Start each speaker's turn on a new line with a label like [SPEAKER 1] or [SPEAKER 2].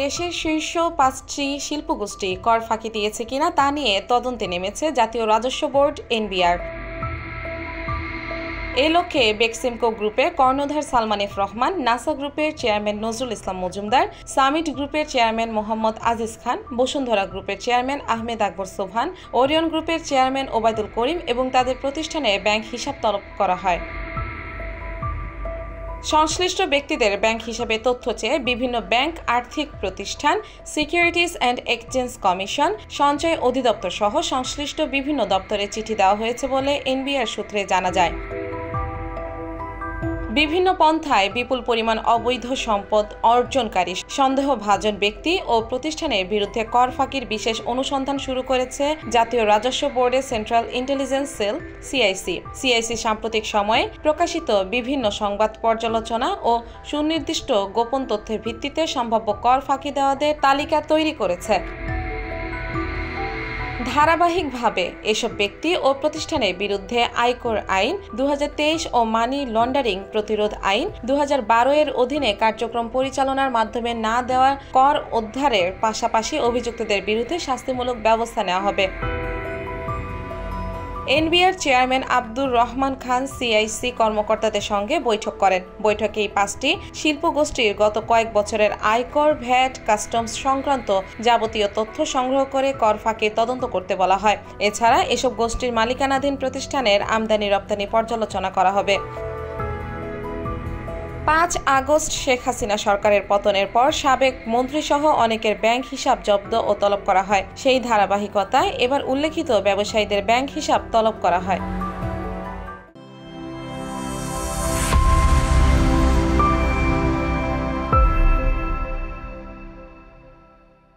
[SPEAKER 1] দেশের শীর্ষ ৫টি শিল্পগোষ্ঠী কর ফাঁকি দিয়েছে কিনা তা নিয়ে তদন্তে নেমেছে জাতীয় রাজস্ব বোর্ড এনবিআর। এই লক্ষ্যে বেক্সিমকো গ্রুপের কর্ণধার সালমান এফ রহমান, নাসা গ্রুপের চেয়ারম্যান নজরুল ইসলাম মজুমদার, সামিট গ্রুপের চেয়ারম্যান মোহাম্মদ আজিজ খান, বসুন্ধরা গ্রুপের চেয়ারম্যান আহমেদ আকবর সোবহান, ওরিয়ন গ্রুপের চেয়ারম্যান ওবায়দুল করিম এবং তাদের প্রতিষ্ঠানে ব্যাংক হিসাব তলব করা হয়। সংশ্লিষ্ট ব্যক্তিদের ব্যাংক হিসাবে তথ্য চেয়ে বিভিন্ন ব্যাংক, আর্থিক প্রতিষ্ঠান, সিকিউরিটিজ অ্যান্ড এক্সচেঞ্জ কমিশন, সঞ্চয় অধিদপ্তর সহ সংশ্লিষ্ট বিভিন্ন দপ্তরে চিঠি দেওয়া হয়েছে বলে এনবিআর সূত্রে জানা যায়। বিভিন্ন পন্থায় বিপুল পরিমাণ অবৈধ সম্পদ অর্জনকারী সন্দেহভাজন ব্যক্তি ও প্রতিষ্ঠানের বিরুদ্ধে কর ফাঁকির বিশেষ অনুসন্ধান শুরু করেছে জাতীয় রাজস্ব বোর্ডের সেন্ট্রাল ইন্টেলিজেন্স সেল সিআইসি। সাম্প্রতিক সময়ে প্রকাশিত বিভিন্ন সংবাদ পর্যালোচনা ও সুনির্দিষ্ট গোপন তথ্যের ভিত্তিতে সম্ভাব্য কর ফাঁকি দেওয়াদের তালিকা তৈরি করেছে। ধারাবাহিকভাবে এসব ব্যক্তি ও প্রতিষ্ঠানের বিরুদ্ধে আয়কর আইন ২০২৩ ও মানি লন্ডারিং প্রতিরোধ আইন ২০১২ এর অধীনে কার্যক্রম পরিচালনার মাধ্যমে না দেওয়া কর উদ্ধারের পাশাপাশি অভিযুক্তদের বিরুদ্ধে শাস্তিমূলক ব্যবস্থা নেওয়া হবে। NBR chairman Abdur Rahman Khan CIC কর্মকর্তাদের সঙ্গে বৈঠক করেন। বৈঠকে এই ৫টি শিল্পগোষ্ঠীর গত কয়েক বছরের আয়কর, ভ্যাট, কাস্টমস সংক্রান্ত যাবতীয় তথ্য সংগ্রহ করে কর ফাঁকির তদন্ত করতে বলা হয়। এছাড়া এসব গোষ্ঠীর মালিকানাধীন প্রতিষ্ঠানের আমদানি রপ্তানি পর্যালোচনা করা হবে। ৫ আগস্ট শেখ হাসিনা সরকারের পতনের পর সাবেক মন্ত্রীসহ অনেকের ব্যাংক হিসাব জব্দ ও তলব করা হয়। সেই ধারাবাহিকতায় এবার উল্লেখিত ব্যবসায়ীদের ব্যাংক হিসাব তলব করা হয়।